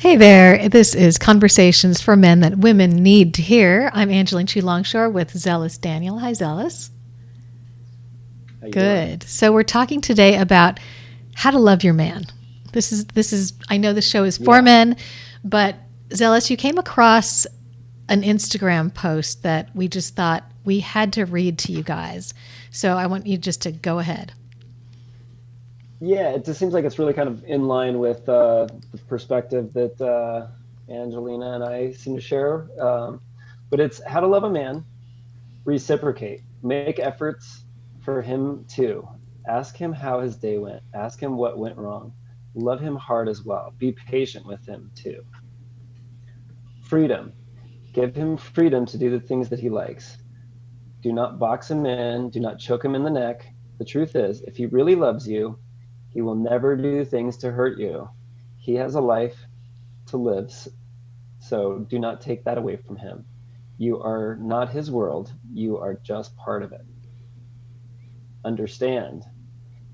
Hey there, this is Conversations for Men That Women Need to Hear. I'm Angeline Chu Longshore with Zealous Daniel. Hi, Zealous. How you doing? Good. So we're talking today about how to love your man. This is I know the show is for Yeah. men, but Zealous, you came across an Instagram post that we just thought we had to read to you guys. So I want you just to go ahead. Yeah, it just seems like it's really kind of in line with the perspective that Angelina and I seem to share. But it's how to love a man, reciprocate, make efforts for him too. Ask him how his day went, ask him what went wrong. Love him hard as well. Be patient with him too. Freedom. Give him freedom to do the things that he likes. Do not box him in, do not choke him in the neck. The truth is, if he really loves you, he will never do things to hurt you. He has a life to live, so do not take that away from him. You are not his world, you are just part of it. Understand,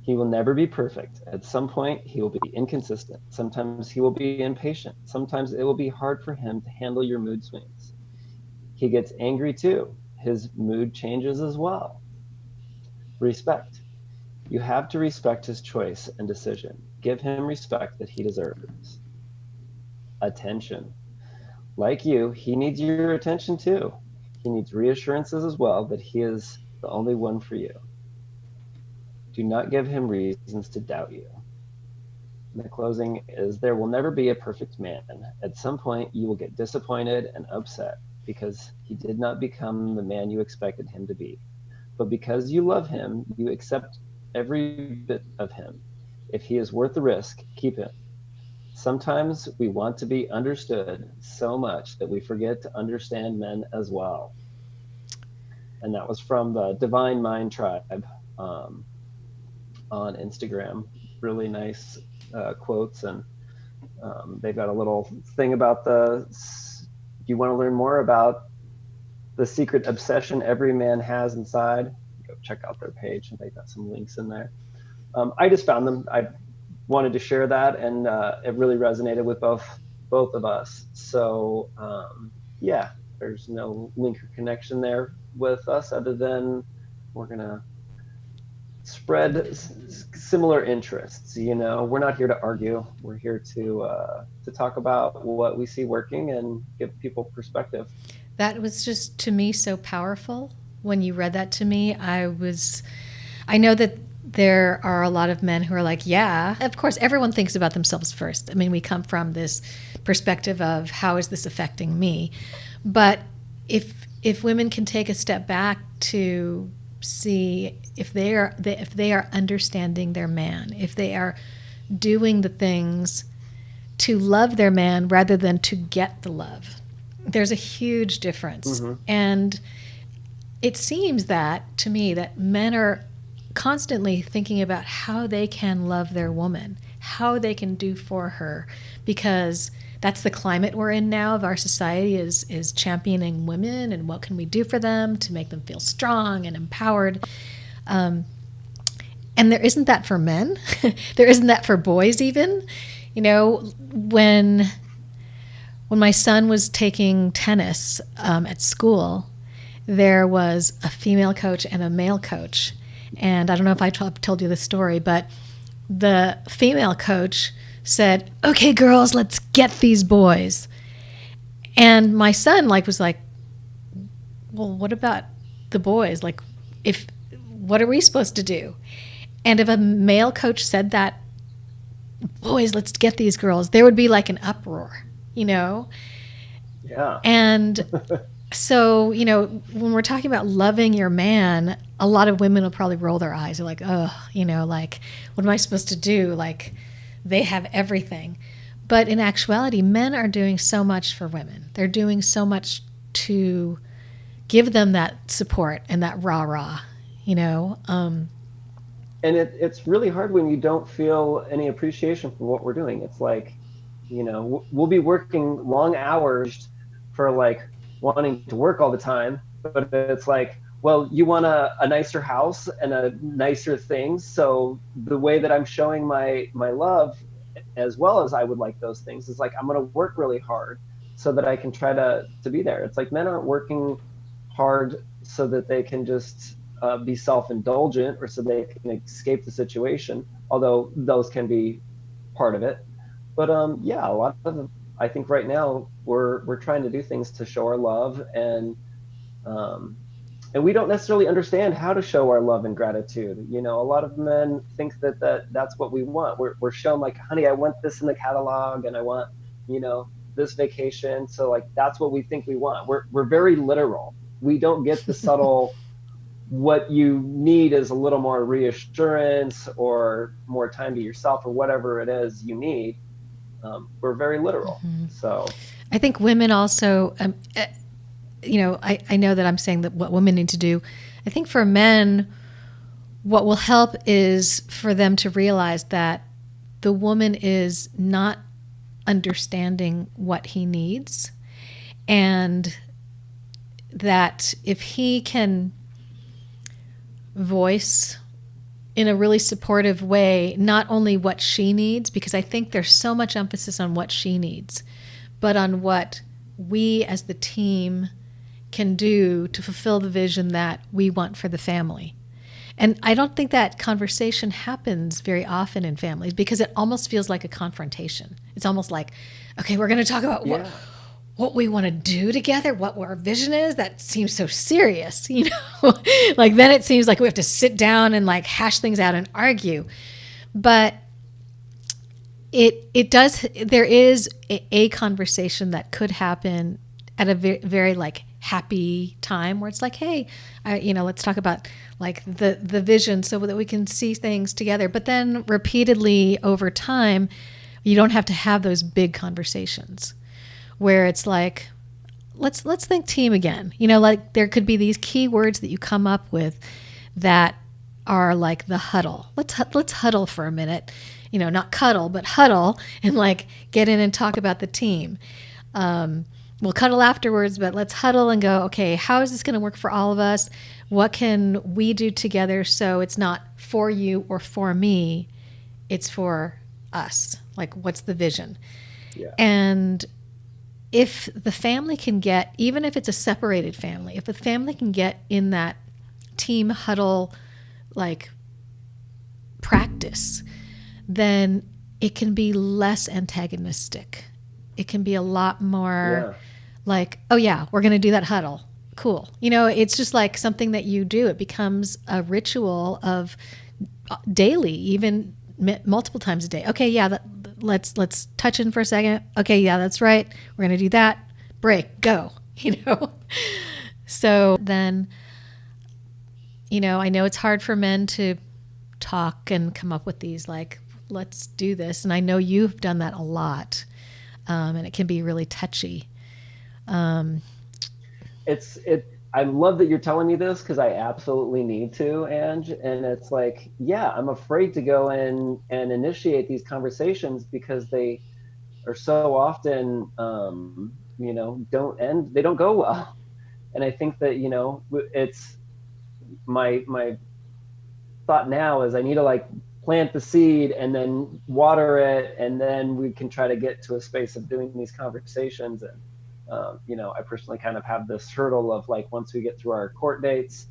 he will never be perfect. At some point, he will be inconsistent. Sometimes he will be impatient. Sometimes it will be hard for him to handle your mood swings. He gets angry too. His mood changes as well. Respect. You have to respect his choice and decision. Give him respect that he deserves. Attention. Like you, he needs your attention too. He needs reassurances as well that he is the only one for you. Do not give him reasons to doubt you. And the closing is there will never be a perfect man. At some point, you will get disappointed and upset because he did not become the man you expected him to be. But because you love him, you accept every bit of him. If he is worth the risk, keep him. Sometimes we want to be understood so much that we forget to understand men as well. And that was from the Divine Mind Tribe um, on Instagram. Really nice quotes. And they've got a little thing about if you want to learn more about the secret obsession every man has inside, go check out their page, and they got some links in there. I just found them. I wanted to share that, and it really resonated with both of us. So yeah, there's no link or connection there with us other than we're gonna spread similar interests. We're not here to argue. We're here to talk about what we see working and give people perspective. That was just to me so powerful. When you read that to me, I know that there are a lot of men who are like, yeah, of course, everyone thinks about themselves first. I mean, we come from this perspective of how is this affecting me? But if women can take a step back to see if they are understanding their man, if they are doing the things to love their man rather than to get the love, there's a huge difference. Mm-hmm. And it seems that to me that men are constantly thinking about how they can love their woman, how they can do for her, because that's the climate we're in now of our society is championing women and what can we do for them to make them feel strong and empowered. And there isn't that for men. There isn't that for boys even. When my son was taking tennis at school, there was a female coach and a male coach. And I don't know if I told you this story, but the female coach said, "Okay, girls, let's get these boys." And my son was like, "Well, what about the boys? What are we supposed to do?" And if a male coach said that, "Boys, let's get these girls," there would be like an uproar, Yeah. And so, when we're talking about loving your man, a lot of women will probably roll their eyes. They're like, oh, what am I supposed to do? Like, they have everything. But in actuality, men are doing so much for women. They're doing so much to give them that support and that rah-rah, And it's really hard when you don't feel any appreciation for what we're doing. It's like, we'll be working long hours for wanting to work all the time, but it's like, well, you want a nicer house and a nicer things. So the way that I'm showing my love as well as I would like those things, is like, I'm going to work really hard so that I can try to be there. It's like men aren't working hard so that they can just be self-indulgent or so they can escape the situation, although those can be part of it. But yeah, a lot of, I think right now we're trying to do things to show our love, um, and we don't necessarily understand how to show our love and gratitude. You know, a lot of men think that's what we want. We're shown like, honey, I want this in the catalog, and I want, you know, this vacation. So like, that's what we think we want. We're very literal. We don't get the subtle, what you need is a little more reassurance or more time to yourself or whatever it is you need. We're very literal. So I think women also, you know, I know that I'm saying that what women need to do. I think for men, what will help is for them to realize that the woman is not understanding what he needs, and that if he can voice in a really supportive way, not only what she needs, because I think there's so much emphasis on what she needs, but on what we as the team can do to fulfill the vision that we want for the family. And I don't think that conversation happens very often in families, because it almost feels like a confrontation. It's almost like, okay, we're going to talk about what we want to do together, what our vision is. That seems so serious, you know. Like, then it seems like we have to sit down and like hash things out and argue. But it does, there is a conversation that could happen at a very, very like happy time where it's like, hey, you know, let's talk about like the vision so that we can see things together. But then repeatedly over time, you don't have to have those big conversations where it's like, let's think team again. You know, like there could be these key words that you come up with that are like the huddle. Let's huddle for a minute. You know, not cuddle, but huddle, and like get in and talk about the team. We'll cuddle afterwards, but let's huddle and go, okay, how is this going to work for all of us? What can we do together so it's not for you or for me, it's for us? Like, what's the vision? Yeah. And if the family can get, even if it's a separated family, if the family can get in that team huddle, like practice, then it can be less antagonistic. It can be a lot more like, oh yeah, we're going to do that huddle. Cool. You know, it's just like something that you do. It becomes a ritual of daily, even multiple times a day. Okay, yeah, let's touch in for a second. Okay, yeah, that's right. We're going to do that. Break, go, you know. So then, you know, I know it's hard for men to talk and come up with these like, let's do this. And I know you've done that a lot. And it can be really touchy. I love that you're telling me this, because I absolutely need to, Ange. And it's like, yeah, I'm afraid to go in and initiate these conversations because they are so often, you know, they don't go well. And I think that, you know, it's my thought now is I need to like plant the seed and then water it, and then we can try to get to a space of doing these conversations. And you know, I personally kind of have this hurdle of like, once we get through our court dates,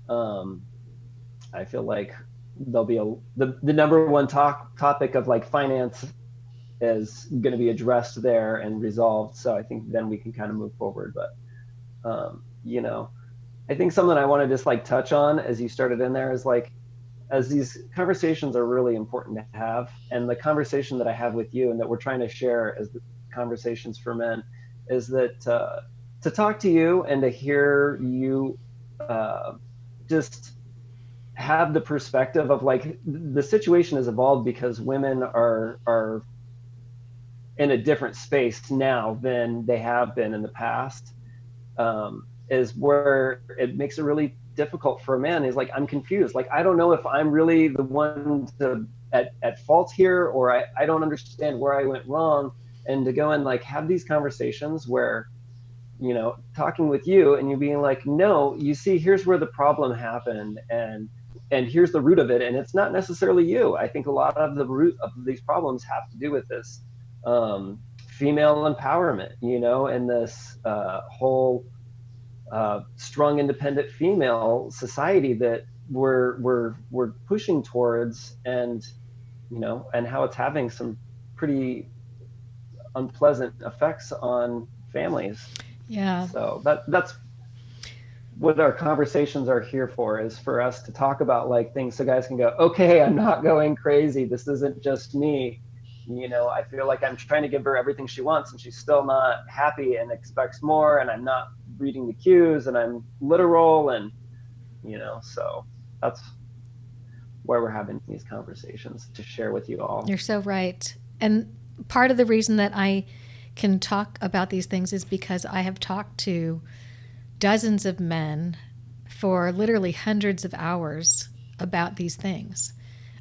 I feel like there'll be the number one topic of like finance is going to be addressed there and resolved. So I think then we can kind of move forward. But you know, I think something I want to just like touch on as you started in there is like, as these conversations are really important to have, and the conversation that I have with you and that we're trying to share as the conversations for men is that to talk to you and to hear you just have the perspective of like, the situation has evolved because women are in a different space now than they have been in the past, is where it makes it really difficult for a man. He's like, I'm confused. Like, I don't know if I'm really the one at fault here, or I don't understand where I went wrong. And to go and like have these conversations where, you know, talking with you and you being like, no, you see, here's where the problem happened. And and here's the root of it, and it's not necessarily you. I think a lot of the root of these problems have to do with this female empowerment, you know, and this whole strong, independent female society that we're pushing towards, and you know, and how it's having some pretty unpleasant effects on families. Yeah. So that's what our conversations are here for, is for us to talk about like things so guys can go, okay, I'm not going crazy. This isn't just me. You know, I feel like I'm trying to give her everything she wants and she's still not happy and expects more, and I'm not reading the cues, and I'm literal, and you know, so that's why we're having these conversations, to share with you all. You're so right. And part of the reason that I can talk about these things is because I have talked to dozens of men for literally hundreds of hours about these things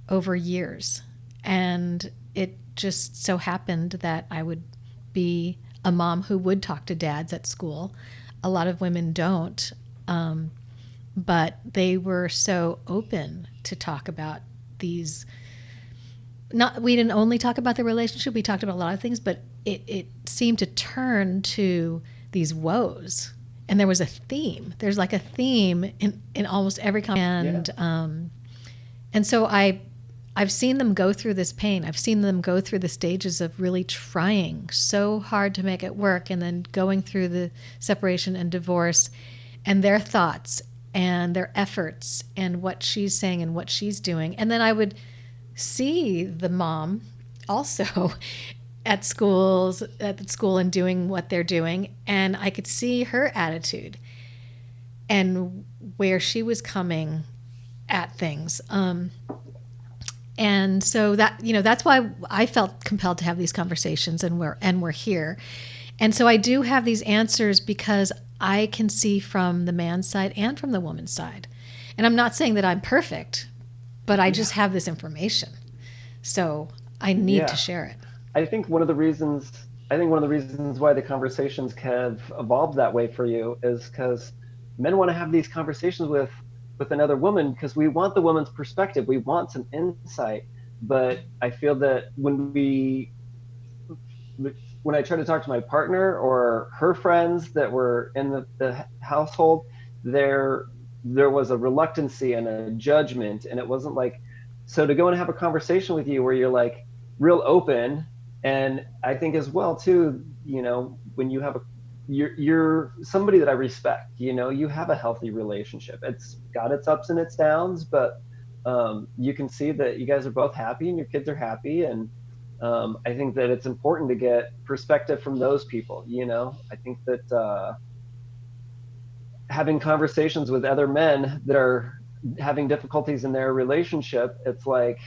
over years. And it just so happened that I would be a mom who would talk to dads at school. A lot of women don't, but they were so open to talk about these. Not, we didn't only talk about the relationship, we talked about a lot of things, but it seemed to turn to these woes. And there was a theme. There's like a theme in almost every comment. And so I've seen them go through this pain. I've seen them go through the stages of really trying so hard to make it work, and then going through the separation and divorce, and their thoughts and their efforts and what she's saying and what she's doing. And then I would see the mom also at school and doing what they're doing, and I could see her attitude and where she was coming at things. And so that, you know, that's why I felt compelled to have these conversations, and we're here. And so I do have these answers because I can see from the man's side and from the woman's side. And I'm not saying that I'm perfect, but I just have this information. So I need to share it. I think one of the reasons why the conversations have evolved that way for you is because men want to have these conversations with another woman, because we want the woman's perspective. We want some insight. But I feel that when I try to talk to my partner or her friends that were in the household, there was a reluctancy and a judgment, and it wasn't like, so to go and have a conversation with you where you're like real open. And I think as well too, you know, when you have you're somebody that I respect, you know, you have a healthy relationship. It's got its ups and its downs, but you can see that you guys are both happy and your kids are happy. And I think that it's important to get perspective from those people, you know. I think that having conversations with other men that are having difficulties in their relationship, it's like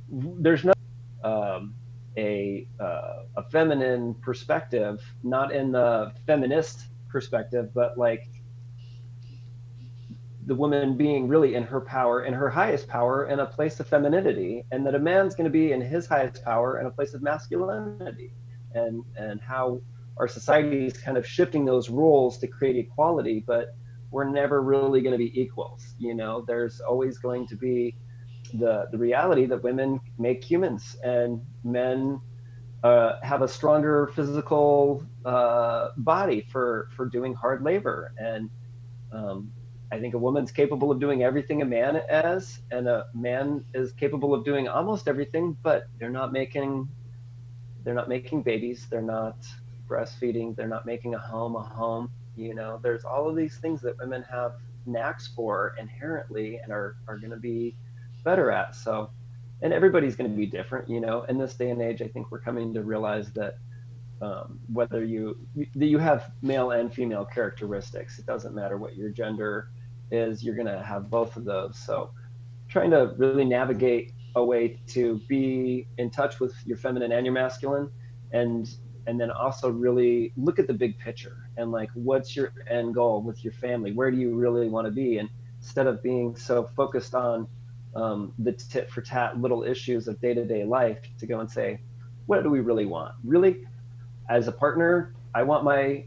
there's no a feminine perspective, not in the feminist perspective, but like the woman being really in her power, in her highest power, in a place of femininity, and that a man's going to be in his highest power in a place of masculinity, and how our society is kind of shifting those roles to create equality, but we're never really going to be equals. You know, there's always going to be the reality that women make humans, and men have a stronger physical body for doing hard labor. And I think a woman's capable of doing everything a man is, and a man is capable of doing almost everything, but they're not making babies, they're not breastfeeding, they're not making a home. You know, there's all of these things that women have knacks for inherently and are going to be better at. So, and everybody's going to be different, you know. In this day and age, I think we're coming to realize that whether you have male and female characteristics, it doesn't matter what your gender is, you're going to have both of those. So trying to really navigate a way to be in touch with your feminine and your masculine, and then also really look at the big picture, and like, what's your end goal with your family? Where do you really want to be? And instead of being so focused on the tit for tat little issues of day-to-day life, to go and say, what do we really want? Really, as a partner, I want my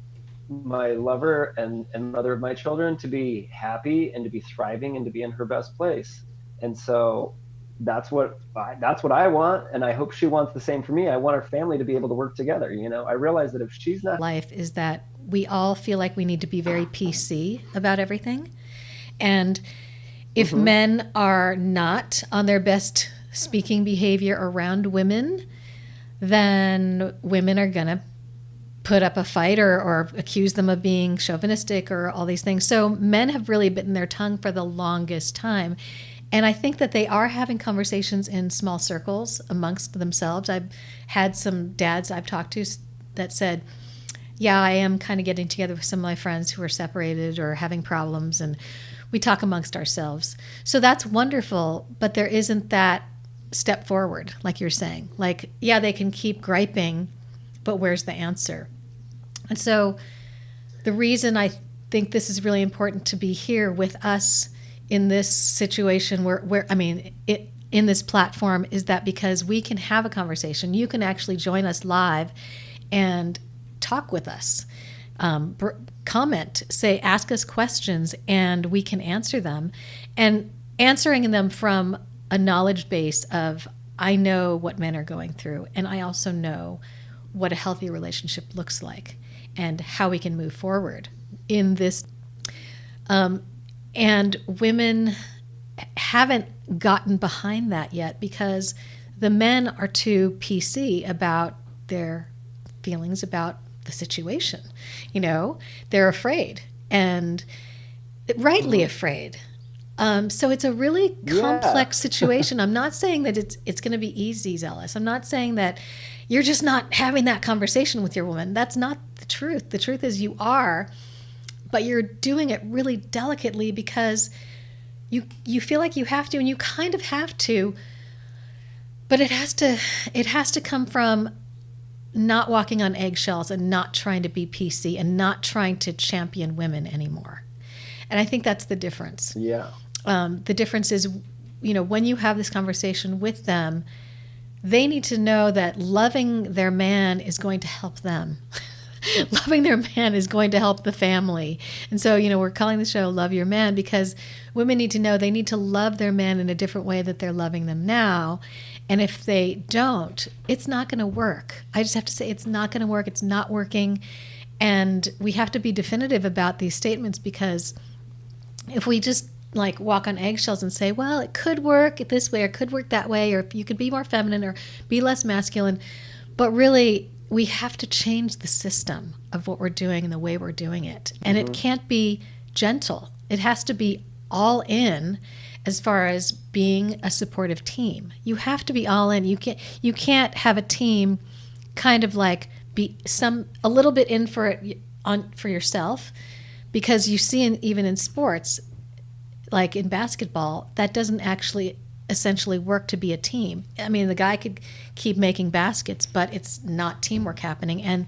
lover and mother of my children to be happy and to be thriving and to be in her best place. And so that's what I want, and I hope she wants the same for me. I want our family to be able to work together. I realize that if she's not Life is that we all feel like we need to be very PC about everything. And if Mhm. men are not on their best speaking behavior around women, then women are going to put up a fight or accuse them of being chauvinistic or all these things. So men have really bitten their tongue for the longest time. And I think that they are having conversations in small circles amongst themselves. I've had some dads I've talked to that said, yeah, I am kind of getting together with some of my friends who are separated or having problems, and we talk amongst ourselves. So that's wonderful, but there isn't that step forward, like you're saying. Like, yeah, they can keep griping, but where's the answer? And so the reason I think this is really important to be here with us in this situation in this platform is that because we can have a conversation. You can actually join us live and talk with us, comment, say, ask us questions, and we can answer them. And answering them from a knowledge base of, I know what men are going through, and I also know what a healthy relationship looks like and how we can move forward in this. And women haven't gotten behind that yet because the men are too PC about their feelings about the situation. They're afraid, and rightly afraid. So it's a really complex situation. I'm not saying that it's going to be easy, Zealous. I'm not saying that you're just not having that conversation with your woman. That's not the truth. The truth is you are, but you're doing it really delicately because you feel like you have to, and you kind of have to, but it has to come from not walking on eggshells and not trying to be PC and not trying to champion women anymore. And I think that's the difference. Yeah. The difference is, when you have this conversation with them, they need to know that loving their man is going to help them. Loving their man is going to help the family. And so, we're calling the show Love Your Man because women need to know they need to love their man in a different way that they're loving them now. And if they don't, it's not going to work. I just have to say it's not going to work. It's not working. And we have to be definitive about these statements because if we just walk on eggshells and say, well, it could work this way or it could work that way, or if you could be more feminine or be less masculine, but really we have to change the system of what we're doing and the way we're doing it. And it can't be gentle. It has to be all in as far as being a supportive team. You have to be all in. You can't have a team kind of be a little bit in for it for yourself, because you see even in sports, like in basketball, that doesn't actually essentially work to be a team. I mean, the guy could keep making baskets, but it's not teamwork happening. And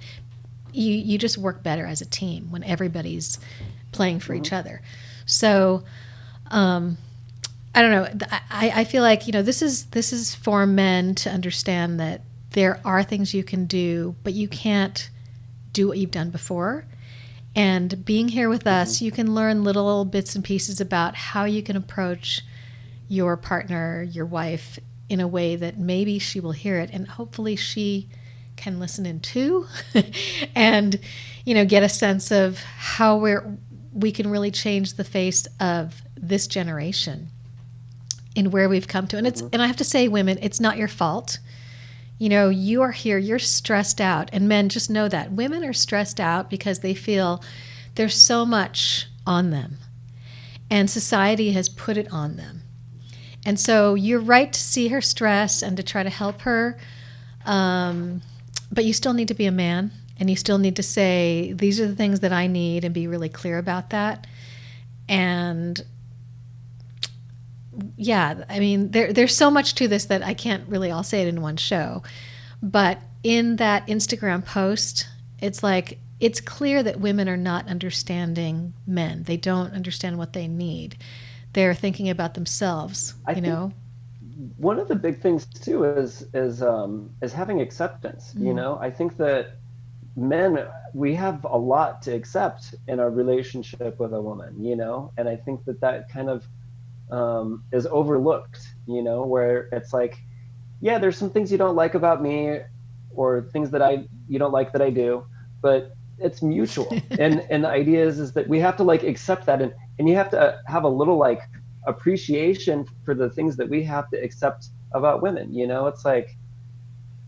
you just work better as a team when everybody's playing for each other. So, I don't know. I feel like, this is for men to understand that there are things you can do, but you can't do what you've done before. And being here with us, you can learn little bits and pieces about how you can approach your partner, your wife, in a way that maybe she will hear it, and hopefully she can listen in too, and get a sense of how we can really change the face of this generation and where we've come to. And and I have to say, women, it's not your fault. You are here, you're stressed out, and men, just know that women are stressed out because they feel there's so much on them, and society has put it on them. And so you're right to see her stress and to try to help her, but you still need to be a man, and you still need to say, these are the things that I need, and be really clear about that. And yeah, I mean, there's so much to this that I can't really all say it in one show. But in that Instagram post, it's clear that women are not understanding men. They don't understand what they need. They're thinking about themselves, I think one of the big things too is having acceptance. I think that men, we have a lot to accept in our relationship with a woman, and I think that kind of is overlooked, where it's like, yeah, there's some things you don't like about me, or things that you don't like that I do, but it's mutual. And the idea is that we have to like accept that, and you have to have a little like appreciation for the things that we have to accept about women. It's like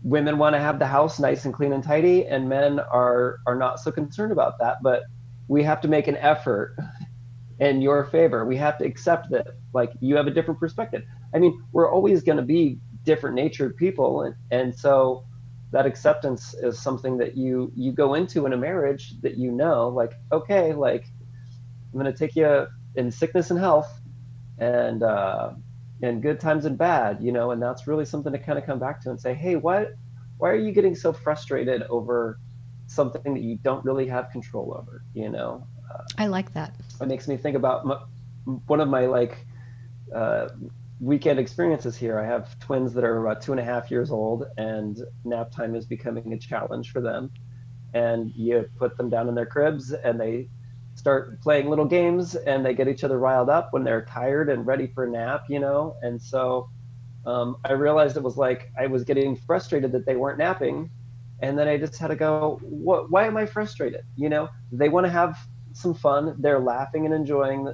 women want to have the house nice and clean and tidy, and men are not so concerned about that, but we have to make an effort in your favor. We have to accept that like you have a different perspective. I mean, we're always going to be different natured people, and so that acceptance is something that you go into in a marriage, that like, okay, like I'm going to take you in sickness and health, and good times and bad, and that's really something to kind of come back to and say, hey, why are you getting so frustrated over something that you don't really have control over? I like that. It makes me think about one of my like weekend experiences here. I have twins that are about 2.5 years old, and nap time is becoming a challenge for them. And you put them down in their cribs, and they start playing little games, and they get each other riled up when they're tired and ready for a nap, And so I realized it was like I was getting frustrated that they weren't napping. And then I just had to go, why am I frustrated? They want to have some fun. They're laughing and enjoying,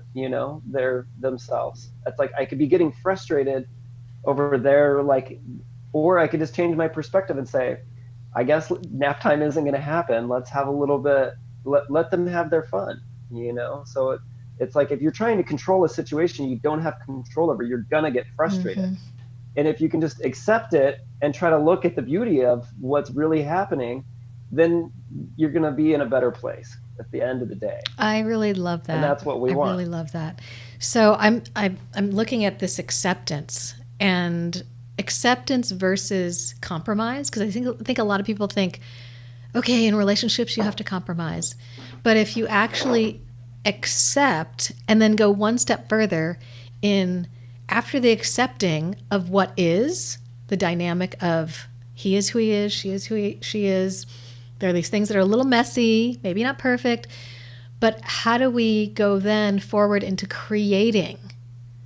their themselves. It's like I could be getting frustrated over their like, or I could just change my perspective and say, I guess nap time isn't going to happen. Let's have a little bit, let them have their fun, So it's like if you're trying to control a situation you don't have control over, you're going to get frustrated. Mm-hmm. And if you can just accept it and try to look at the beauty of what's really happening, then you're going to be in a better place at the end of the day. I really love that. And that's what we want. I really love that. So I'm looking at this acceptance versus compromise, because I think a lot of people think, okay, in relationships you have to compromise. But if you actually accept and then go one step further after the accepting of what is, the dynamic of he is who he is, she is who she is. There are these things that are a little messy, maybe not perfect, but how do we go then forward into creating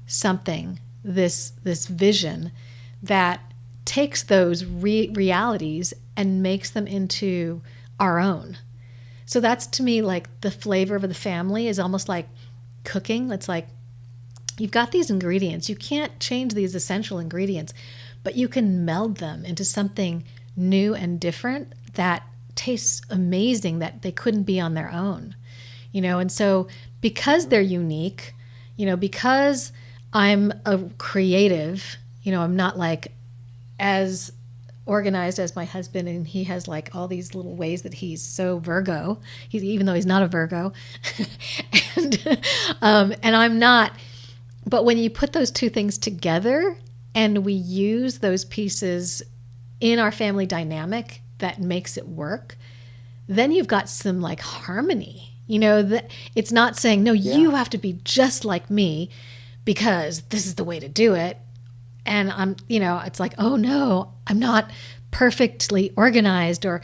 something, this vision that takes those realities and makes them into our own? So that's, to me, like the flavor of the family is almost like cooking. It's like you've got these ingredients. You can't change these essential ingredients, but you can meld them into something new and different that tastes amazing, that they couldn't be on their own. And so because they're unique, because I'm a creative, I'm not like as organized as my husband, and he has like all these little ways that he's so Virgo, even though he's not a Virgo, and I'm not. But when you put those two things together and we use those pieces in our family dynamic that makes it work, then you've got some like harmony. That it's not saying, no, you have to be just like me because this is the way to do it. And it's like, oh no, I'm not perfectly organized, or,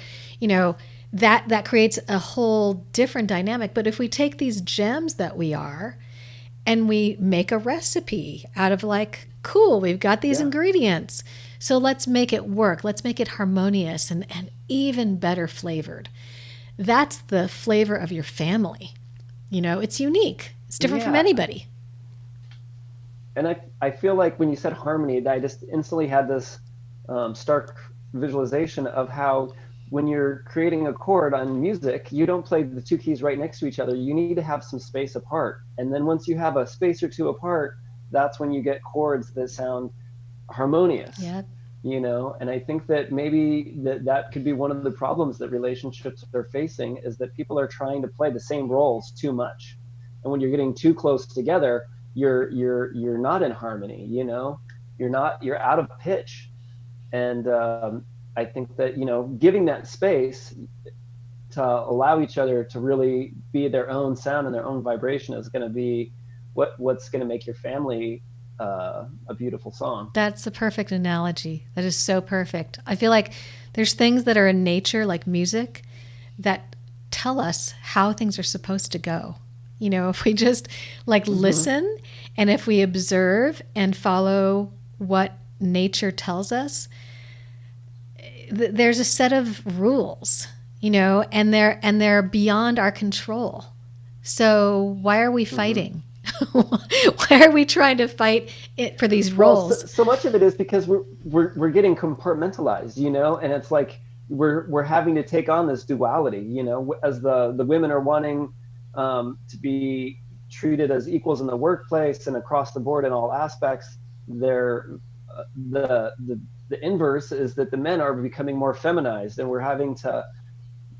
that creates a whole different dynamic. But if we take these gems that we are and we make a recipe out of like, cool, we've got these ingredients, so let's make it work. Let's make it harmonious and even better flavored. That's the flavor of your family. It's unique. It's different from anybody. And I feel like when you said harmony, I just instantly had this stark visualization of how when you're creating a chord on music, you don't play the two keys right next to each other. You need to have some space apart. And then once you have a space or two apart, that's when you get chords that sound harmonious. Yep. And I think that maybe that could be one of the problems that relationships are facing, is that people are trying to play the same roles too much. And when you're getting too close together, you're not in harmony, you're out of pitch. And I think that, giving that space to allow each other to really be their own sound and their own vibration is going to be what's going to make your family a beautiful song. That's a perfect analogy. That is so perfect. I feel like there's things that are in nature, like music, that tell us how things are supposed to go. If we just listen, and if we observe and follow what nature tells us, there's a set of rules, and they're beyond our control. So why are we fighting? Why are we trying to fight it for these roles? Well, so much of it is because we're getting compartmentalized, and it's like we're having to take on this duality, as the women are wanting to be treated as equals in the workplace and across the board in all aspects. The inverse is that the men are becoming more feminized, and we're having to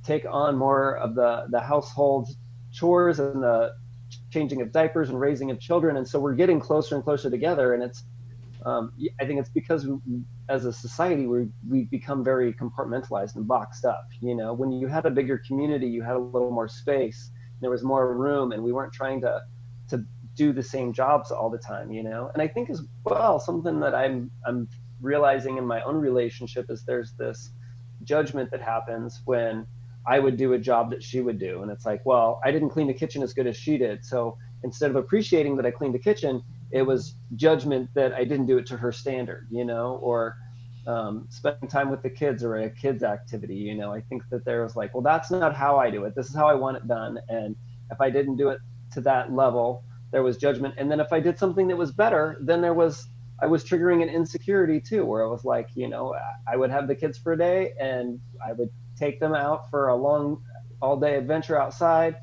take on more of the household chores and the changing of diapers and raising of children. And so we're getting closer and closer together. And it's, I think it's because as a society, we've become very compartmentalized and boxed up. When you had a bigger community, you had a little more space, there was more room, and we weren't trying to do the same jobs all the time, And I think as well, something that I'm realizing in my own relationship is there's this judgment that happens when I would do a job that she would do. And it's like, well, I didn't clean the kitchen as good as she did. So instead of appreciating that I cleaned the kitchen, it was judgment that I didn't do it to her standard, or spending time with the kids or a kids activity. I think that there was like, well, that's not how I do it. This is how I want it done. And if I didn't do it to that level, there was judgment. And then if I did something that was better, then I was triggering an insecurity too, where I was like, I would have the kids for a day and I would take them out for a long all-day adventure outside,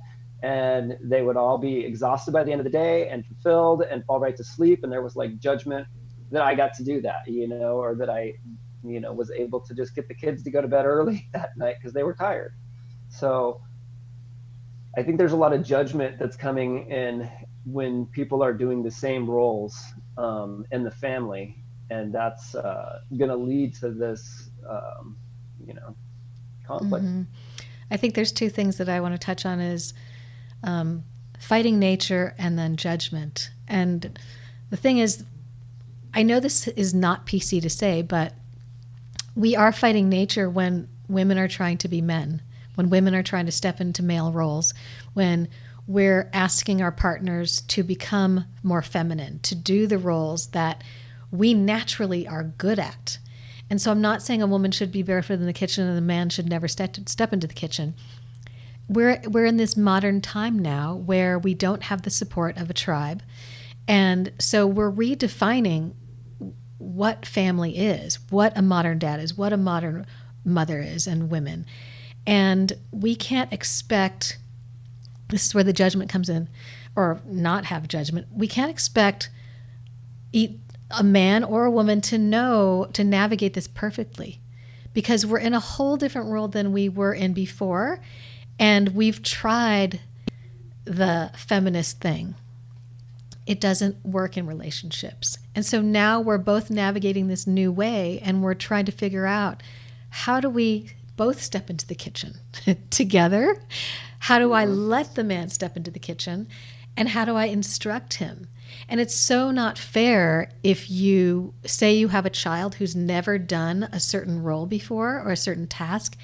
and they would all be exhausted by the end of the day and fulfilled and fall right to sleep. And there was like judgment that I got to do that, or that I, was able to just get the kids to go to bed early that night because they were tired. So I think there's a lot of judgment that's coming in when people are doing the same roles in the family. And that's going to lead to this, conflict. Mm-hmm. I think there's two things that I want to touch on is fighting nature and then judgment. And the thing is, I know this is not PC to say, but we are fighting nature when women are trying to be men, when women are trying to step into male roles, when we're asking our partners to become more feminine, to do the roles that we naturally are good at. And so I'm not saying a woman should be barefoot in the kitchen and a man should never step into the kitchen. We're in this modern time now where we don't have the support of a tribe. And so we're redefining what family is, what a modern dad is, what a modern mother is, and women. And we can't expect, this is where the judgment comes in, or not have judgment. We can't expect a man or a woman to navigate this perfectly, because we're in a whole different world than we were in before, and we've tried the feminist thing. It doesn't work in relationships. And so now we're both navigating this new way, and we're trying to figure out, how do we both step into the kitchen together? How do I let the man step into the kitchen? And how do I instruct him? And it's so not fair if you say you have a child who's never done a certain role before or a certain task,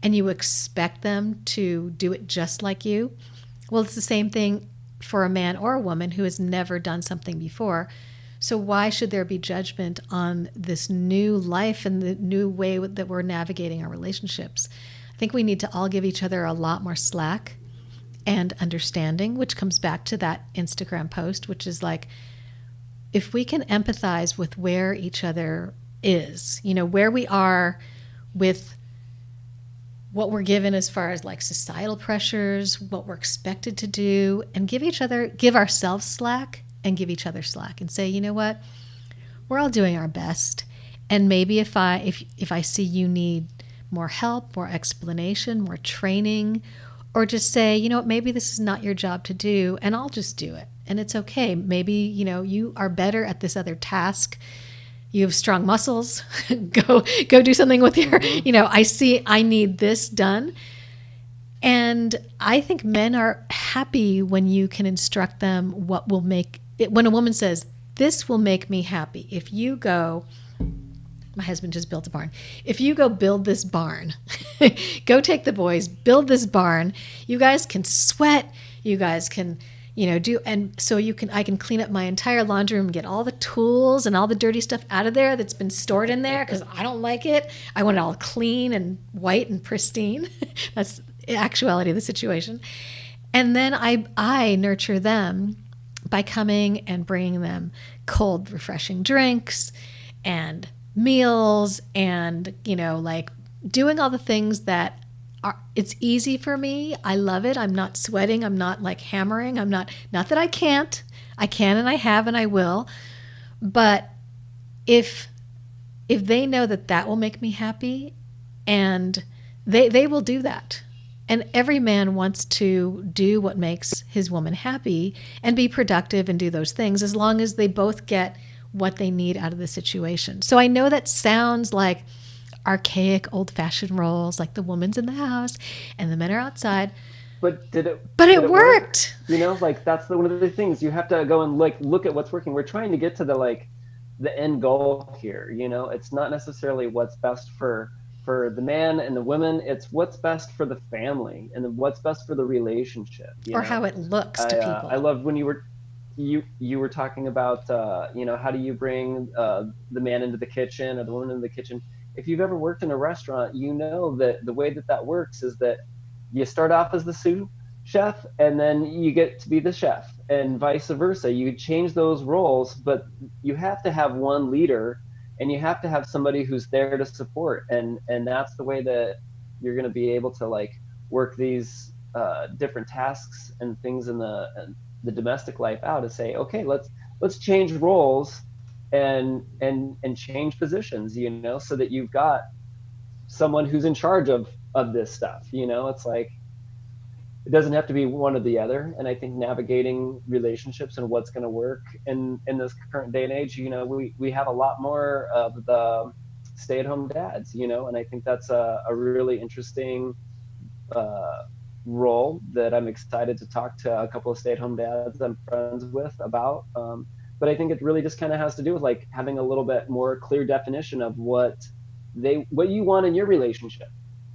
and you expect them to do it just like you. Well, it's the same thing for a man or a woman who has never done something before. So why should there be judgment on this new life and the new way that we're navigating our relationships? I think we need to all give each other a lot more slack and understanding, which comes back to that Instagram post, which is like, if we can empathize with where each other is, where we are with what we're given as far as like societal pressures, what we're expected to do, and give ourselves slack and give each other slack and say, you know what, we're all doing our best. And maybe if I see you need more help, more explanation, more training, or just say, you know what, maybe this is not your job to do, and I'll just do it. And it's okay. Maybe, you are better at this other task. You have strong muscles. Go do something with your, I need this done. And I think men are happy when you can instruct them what will make it. When a woman says, this will make me happy. If you go, my husband just built a barn. If you go build this barn, go take the boys, build this barn. You guys can sweat. You guys can, do, and so I can clean up my entire laundry room, get all the tools and all the dirty stuff out of there that's been stored in there because I don't like it. I want it all clean and white and pristine. That's the actuality of the situation. And then I nurture them by coming and bringing them cold, refreshing drinks and meals and, like doing all the things that it's easy for me. I love it. I'm not sweating. I'm not like hammering. not that I can't. I can and I have and I will. But if they know that will make me happy, and they will do that. And every man wants to do what makes his woman happy and be productive and do those things as long as they both get what they need out of the situation. So I know that sounds like archaic, old-fashioned roles, like the woman's in the house and the men are outside. But it worked. Like that's one of the things you have to go and like look at what's working. We're trying to get to the end goal here. It's not necessarily what's best for the man and the woman. It's what's best for the family and what's best for the relationship. Or how it looks to people. I loved when you were talking about how do you bring the man into the kitchen or the woman into the kitchen. If you've ever worked in a restaurant, you know that the way that works is that you start off as the sous chef and then you get to be the chef, and vice versa. You change those roles, but you have to have one leader and you have to have somebody who's there to support. And that's the way that you're going to be able to like work these different tasks and things in the domestic life out, to say, okay, let's change roles and change positions, so that you've got someone who's in charge of this stuff. It's like, it doesn't have to be one or the other. And I think navigating relationships and what's going to work in this current day and age, we have a lot more of the stay-at-home dads, and I think that's a really interesting role that I'm excited to talk to a couple of stay-at-home dads I'm friends with about. But I think it really just kind of has to do with like having a little bit more clear definition of what you want in your relationship.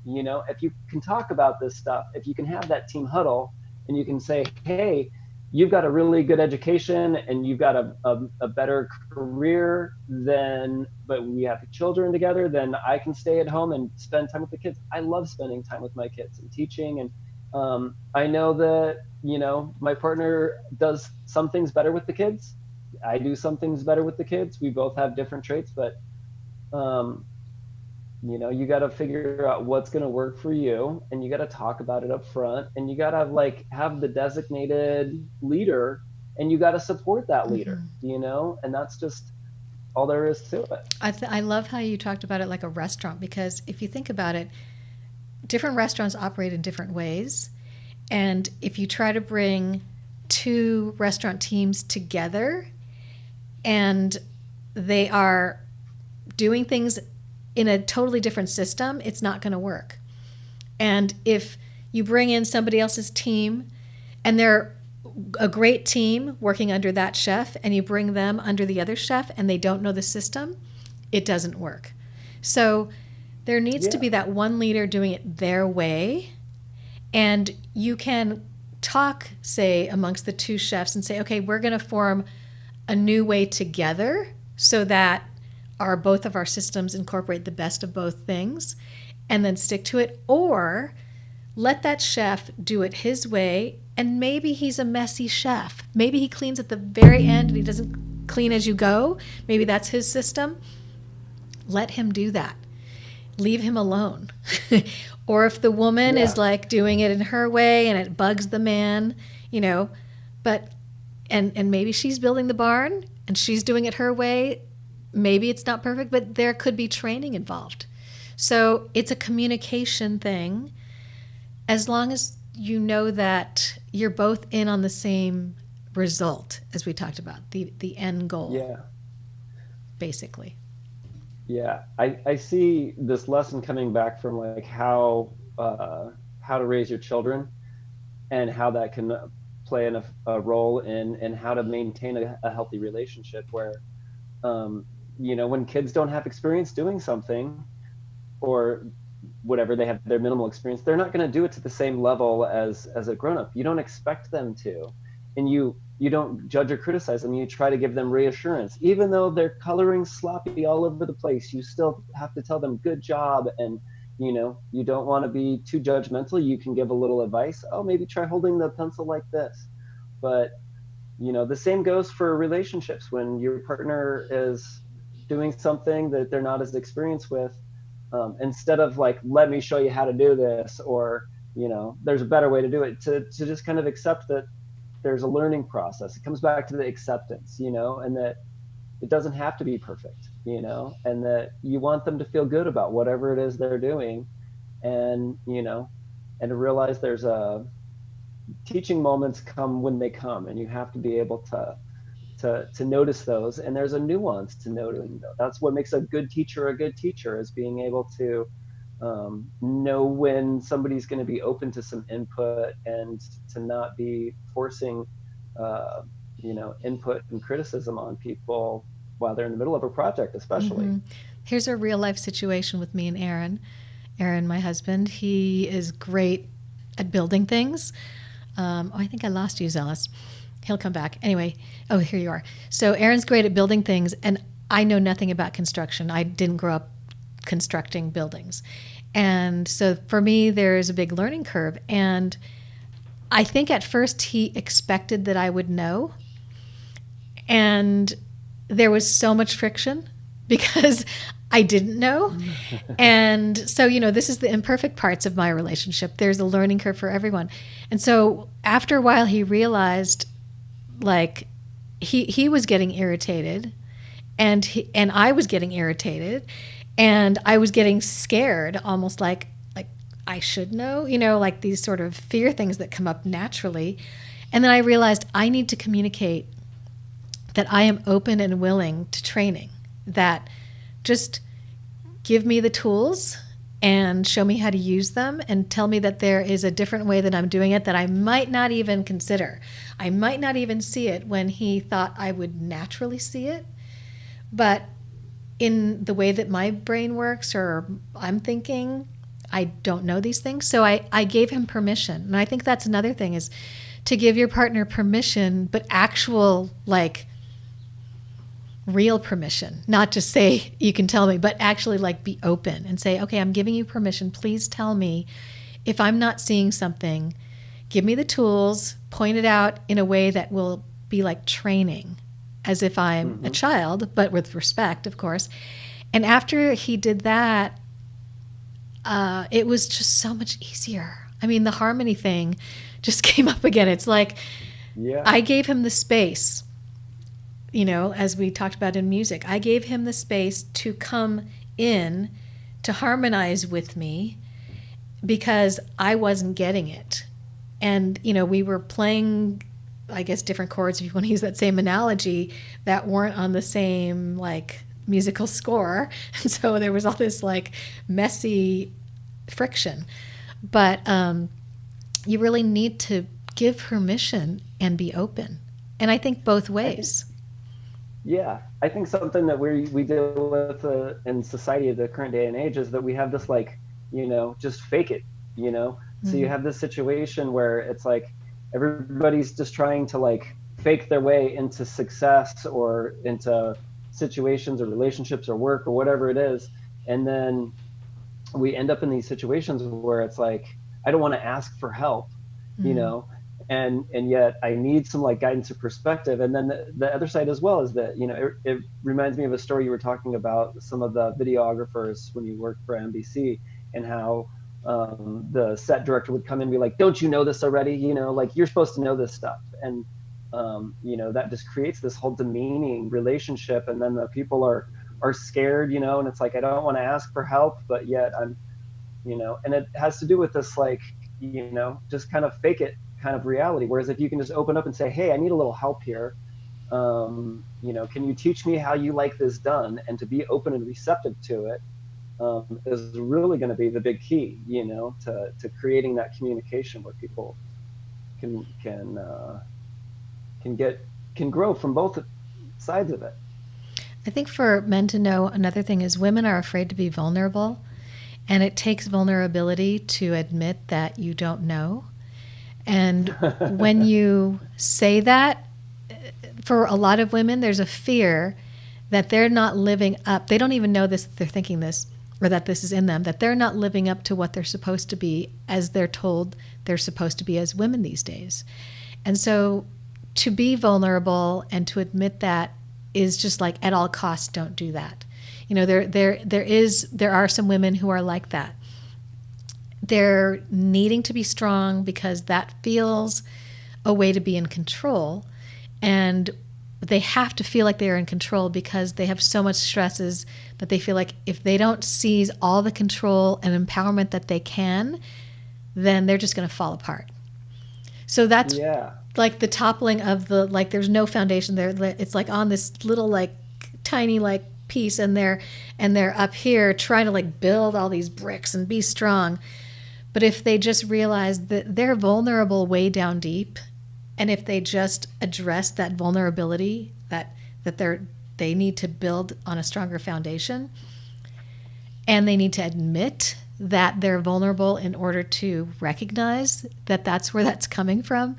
If you can talk about this stuff, if you can have that team huddle and you can say, hey, you've got a really good education and you've got a better career but we have children together, then I can stay at home and spend time with the kids. I love spending time with my kids and teaching. And I know that, my partner does some things better with the kids. I do some things better with the kids. We both have different traits, but you got to figure out what's going to work for you, and you got to talk about it up front, and you got to like have the designated leader, and you got to support that leader, and that's just all there is to it. I love how you talked about it like a restaurant, because if you think about it, different restaurants operate in different ways. And if you try to bring two restaurant teams together and they are doing things in a totally different system, it's not going to work. And if you bring in somebody else's team and they're a great team working under that chef, and you bring them under the other chef and they don't know the system, it doesn't work. So there needs to be that one leader doing it their way. And you can talk, say, amongst the two chefs and say, okay, we're going to form a new way together so that both of our systems incorporate the best of both things, and then stick to it. Or let that chef do it his way, and maybe he's a messy chef. Maybe he cleans at the very end and he doesn't clean as you go. Maybe that's his system. Let him do that. Leave him alone. Or if the woman is like doing it in her way and it bugs the man, but and maybe she's building the barn and she's doing it her way. Maybe it's not perfect, but there could be training involved. So it's a communication thing, as long as you know that you're both in on the same result, as we talked about, the end goal. Yeah. Basically. Yeah, I see this lesson coming back from like how to raise your children, and how that can play a role in how to maintain a healthy relationship, where when kids don't have experience doing something, or whatever, they have their minimal experience, they're not going to do it to the same level as a grown-up. You don't expect them to. and you don't judge or criticize them. You try to give them reassurance, even though they're coloring sloppy all over the place. You still have to tell them good job, and you don't want to be too judgmental. You can give a little advice. Oh, maybe try holding the pencil like this. But the same goes for relationships. When your partner is doing something that they're not as experienced with, instead of like, let me show you how to do this, or there's a better way to do it, to just kind of accept that there's a learning process. It comes back to the acceptance, and that it doesn't have to be perfect, and that you want them to feel good about whatever it is they're doing, and and to realize there's a teaching moments come when they come, and you have to be able to notice those. And there's a nuance to noting those. That's what makes a good teacher, is being able to know when somebody's going to be open to some input, and to not be forcing input and criticism on people while they're in the middle of a project, especially. Mm-hmm. Here's a real life situation with me and Aaron, my husband. He is great at building things. I think I lost you, Zealous. He'll come back. Anyway, oh, here you are. So Aaron's great at building things, and I know nothing about construction. I didn't grow up constructing buildings. And so for me, there's a big learning curve. And I think at first he expected that I would know. And there was so much friction because I didn't know. And so, this is the imperfect parts of my relationship. There's a learning curve for everyone. And so after a while, he realized, like, he was getting irritated, and I was getting irritated, and I was getting scared, almost like I should know, like these sort of fear things that come up naturally. And then I realized I need to communicate that I am open and willing to training, that just give me the tools and show me how to use them, and tell me that there is a different way that I'm doing it that I might not even consider. I might not even see it when he thought I would naturally see it. But in the way that my brain works, or I'm thinking, I don't know these things. So I gave him permission. And I think that's another thing, is to give your partner permission, but actual, like, real permission, not just say you can tell me, but actually like be open and say, okay, I'm giving you permission. Please tell me if I'm not seeing something. Give me the tools, point it out in a way that will be like training, as if I'm a child, but with respect, of course. And after he did that, it was just so much easier. I mean, the harmony thing just came up again. It's like, I gave him the space. As we talked about in music, I gave him the space to come in, to harmonize with me, because I wasn't getting it. And, we were playing, I guess, different chords, if you want to use that same analogy, that weren't on the same, like, musical score. And so there was all this, like, messy friction. But you really need to give permission and be open. And I think both ways. I think something that we deal with in society of the current day and age is that we have this, like, just fake it, So you have this situation where it's like everybody's just trying to, like, fake their way into success, or into situations or relationships or work or whatever it is. And then we end up in these situations where it's like, I don't want to ask for help, and yet I need some, like, guidance or perspective. And then the other side as well is that, it reminds me of a story you were talking about, some of the videographers when you worked for NBC, and how the set director would come in and be like, don't you know this already? Like, you're supposed to know this stuff. And, that just creates this whole demeaning relationship. And then the people are scared, and it's like, I don't want to ask for help, but yet I'm, and it has to do with this, like, just kind of fake it kind of reality. Whereas if you can just open up and say, hey, I need a little help here. Can you teach me how you like this done? And to be open and receptive to it is really going to be the big key, to creating that communication where people can grow from both sides of it. I think for men to know, another thing is women are afraid to be vulnerable, and it takes vulnerability to admit that you don't know. And when you say that, for a lot of women, there's a fear that they're not living up. They don't even know this, they're thinking this, or that this is in them, that they're not living up to what they're supposed to be as they're told they're supposed to be as women these days. And so to be vulnerable and to admit that is just like, at all costs, don't do that. You know, there are some women who are like that. They're needing to be strong because that feels a way to be in control. And they have to feel like they're in control because they have so much stresses that they feel like if they don't seize all the control and empowerment that they can, then they're just going to fall apart. So that's like the toppling of the, like, there's no foundation there. It's like on this little, like, tiny, like, piece, and they're up here trying to, like, build all these bricks and be strong. But if they just realize that they're vulnerable way down deep, and if they just address that vulnerability, that they need to build on a stronger foundation, and they need to admit that they're vulnerable in order to recognize that that's where that's coming from,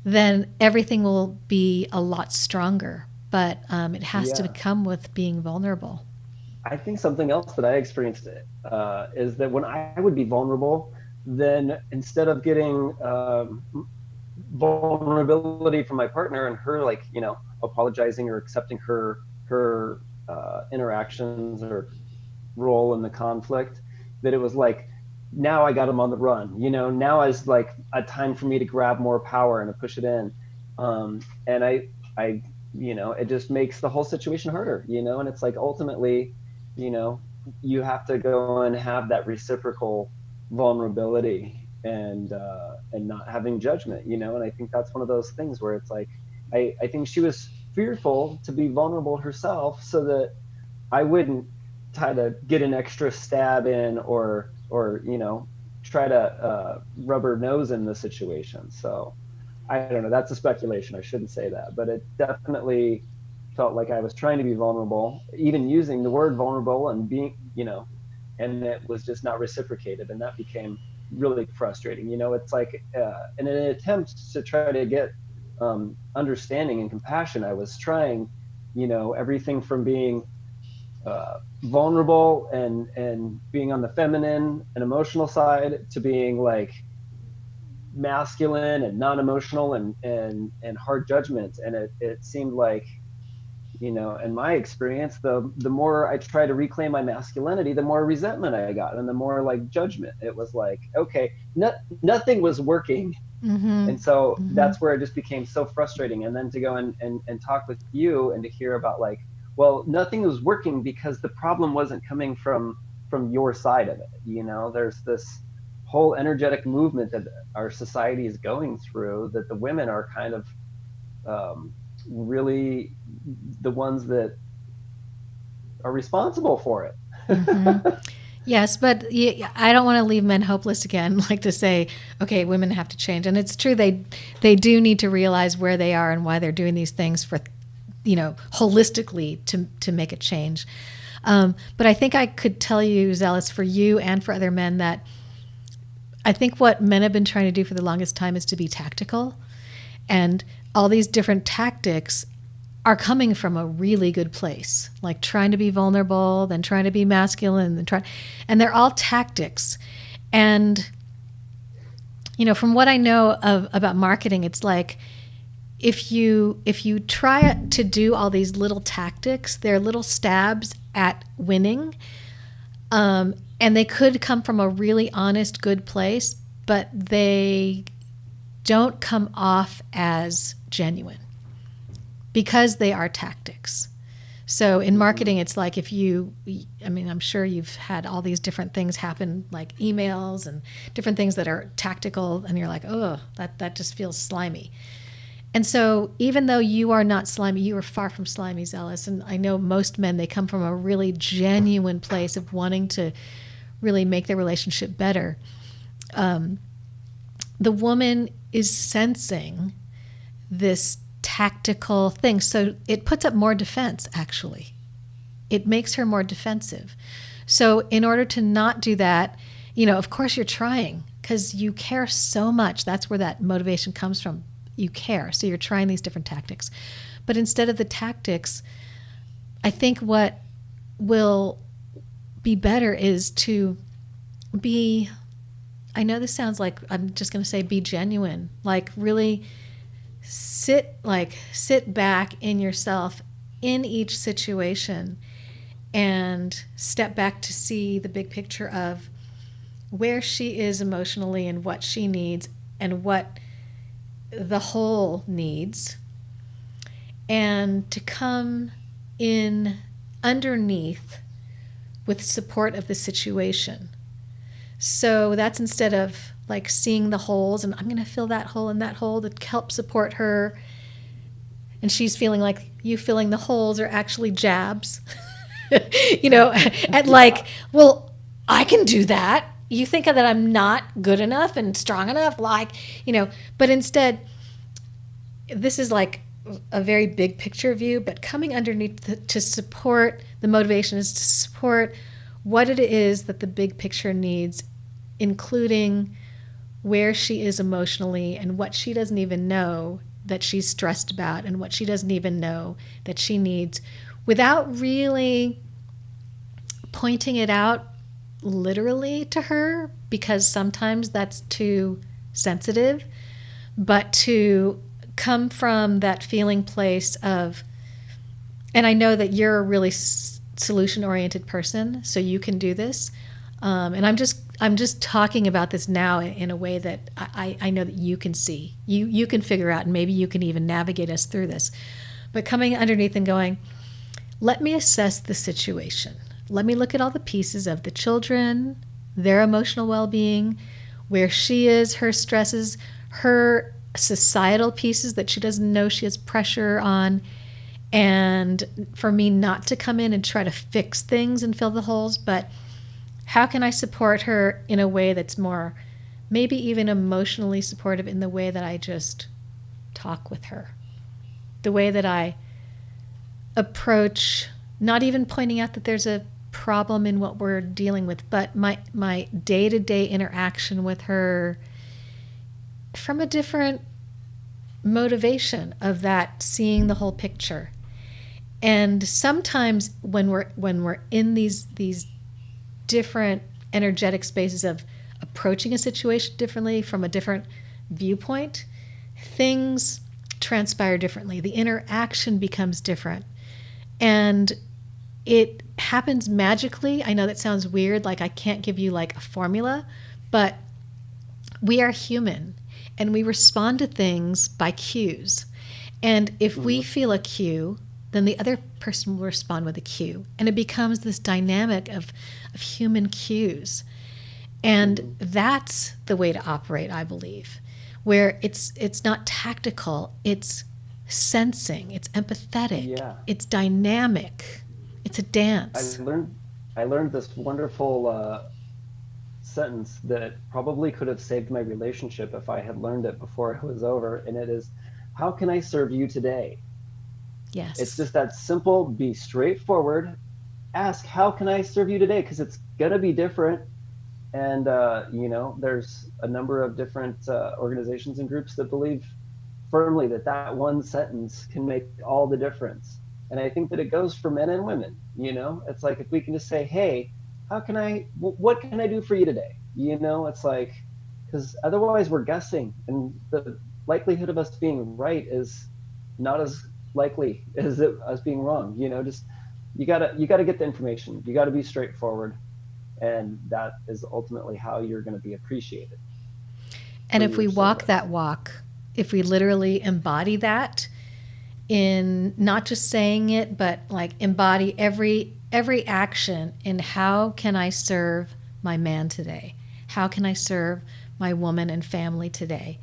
then everything will be a lot stronger. But it has to come with being vulnerable. I think something else that I experienced is that when I would be vulnerable, then instead of getting vulnerability from my partner and her, like, you know, apologizing or accepting her interactions or role in the conflict, that it was like, now I got him on the run, you know, now is like a time for me to grab more power and to push it in. And I, you know, it just makes the whole situation harder, you know, and it's like, ultimately, you know, you have to go and have that reciprocal vulnerability and not having judgment, you know. And I think that's one of those things where it's like, I think she was fearful to be vulnerable herself so that I wouldn't try to get an extra stab in or you know, try to rub her nose in the situation. So I don't know, that's a speculation, I shouldn't say that, but it definitely felt like I was trying to be vulnerable, even using the word vulnerable and being, you know, and it was just not reciprocated, and that became really frustrating. You know, it's like in an attempt to try to get understanding and compassion, I was trying, you know, everything from being vulnerable and being on the feminine and emotional side to being like masculine and non-emotional and hard judgments. And it seemed like, you know, in my experience, the more I tried to reclaim my masculinity, the more resentment I got, and the more like judgment. It was like, okay, nothing was working. Mm-hmm. And so that's where it just became so frustrating. And then to go and talk with you and to hear about like, well, nothing was working because the problem wasn't coming from your side of it. You know, there's this whole energetic movement that our society is going through, that the women are kind of really the ones that are responsible for it. Mm-hmm. Yes, but I don't want to leave men hopeless again, like to say, okay, women have to change. And it's true, they do need to realize where they are and why they're doing these things for, you know, holistically to make a change. But I think I could tell you, Zealous, for you and for other men, that I think what men have been trying to do for the longest time is to be tactical. And all these different tactics are coming from a really good place, like trying to be vulnerable, then trying to be masculine, and they're all tactics. And, you know, from what I know about marketing, it's like, if you try to do all these little tactics, they're little stabs at winning, and they could come from a really honest, good place, but they don't come off as genuine because they are tactics. So in marketing, it's like, I'm sure you've had all these different things happen, like emails and different things that are tactical, and you're like, oh, that just feels slimy. And so even though you are not slimy, you are far from slimy, Zealous. And I know most men, they come from a really genuine place of wanting to really make their relationship better. The woman is sensing this tactical thing. So it puts up more defense, actually. It makes her more defensive. So in order to not do that, you know, of course you're trying, because you care so much. That's where that motivation comes from. You care. So you're trying these different tactics. But instead of the tactics, I think what will be better is to be, I know this sounds like, I'm just going to say be genuine, like really sit back in yourself in each situation and step back to see the big picture of where she is emotionally and what she needs and what the whole needs, and to come in underneath with support of the situation. So that's instead of like seeing the holes and I'm going to fill that hole and that hole to help support her, and she's feeling like you filling the holes are actually jabs. At like, well, I can do that. You think that I'm not good enough and strong enough, but instead, this is like a very big picture view, but coming underneath to support, the motivation is to support what it is that the big picture needs, including where she is emotionally and what she doesn't even know that she's stressed about and what she doesn't even know that she needs, without really pointing it out literally to her, because sometimes that's too sensitive, but to come from that feeling place of, and I know that you're a really solution-oriented person, so you can do this. And I'm just talking about this now in a way that I know that you can see. You can figure out, and maybe you can even navigate us through this. But coming underneath and going, let me assess the situation. Let me look at all the pieces of the children, their emotional well-being, where she is, her stresses, her societal pieces that she doesn't know she has pressure on, and for me not to come in and try to fix things and fill the holes, but how can I support her in a way that's more, maybe even emotionally supportive, in the way that I just talk with her, the way that I approach, not even pointing out that there's a problem in what we're dealing with, but my day-to-day interaction with her from a different motivation of that, seeing the whole picture. And sometimes when we're in these different energetic spaces of approaching a situation differently from a different viewpoint, things transpire differently. The interaction becomes different. And it happens magically. I know that sounds weird, like I can't give you like a formula, but we are human and we respond to things by cues. And if we feel a cue, then the other person will respond with a cue. And it becomes this dynamic of human cues. And that's the way to operate, I believe, where it's not tactical, it's sensing, it's empathetic, it's dynamic, it's a dance. I learned this wonderful sentence that probably could have saved my relationship if I had learned it before it was over, and it is, how can I serve you today? Yes. It's just that simple. Be straightforward. Ask, how can I serve you today? Because it's going to be different. And, there's a number of different organizations and groups that believe firmly that one sentence can make all the difference. And I think that it goes for men and women. It's like, if we can just say, hey, what can I do for you today? It's like, because otherwise we're guessing, and the likelihood of us being right is not as likely as us being wrong. Just you gotta get the information. You gotta be straightforward, and that is ultimately how you're going to be appreciated. And if we walk that walk, if we literally embody that in not just saying it, but like embody every action in, how can I serve my man today? How can I serve my woman and family today?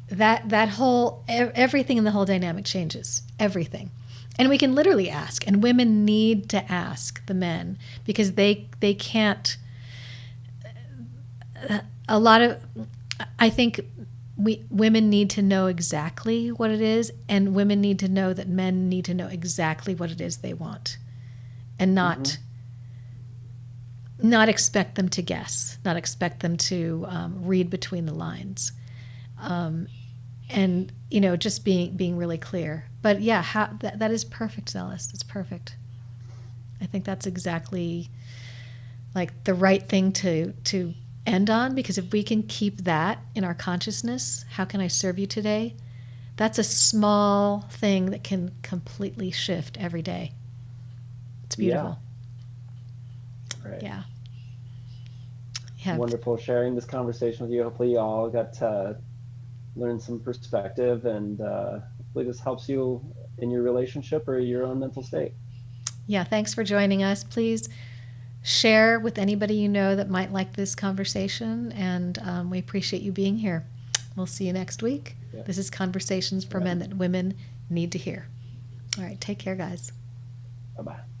That whole, everything in the whole dynamic changes, everything. And we can literally ask, and women need to ask the men, because they can't, I think women need to know exactly what it is, and women need to know that men need to know exactly what it is they want, and not not expect them to guess, not expect them to read between the lines, and just being really clear. But yeah, that is perfect, Zealous. It's perfect. I think that's exactly like the right thing to end on, because if we can keep that in our consciousness, how can I serve you today? That's a small thing that can completely shift every day. It's beautiful. Right. Yeah. Wonderful sharing this conversation with you. Hopefully you all got to learn some perspective, and hopefully this helps you in your relationship or your own mental state. Yeah, thanks for joining us. Please share with anybody you know that might like this conversation, and we appreciate you being here. We'll see you next week. Yeah. This is Conversations for Men that Women Need to Hear. All right, take care, guys. Bye-bye.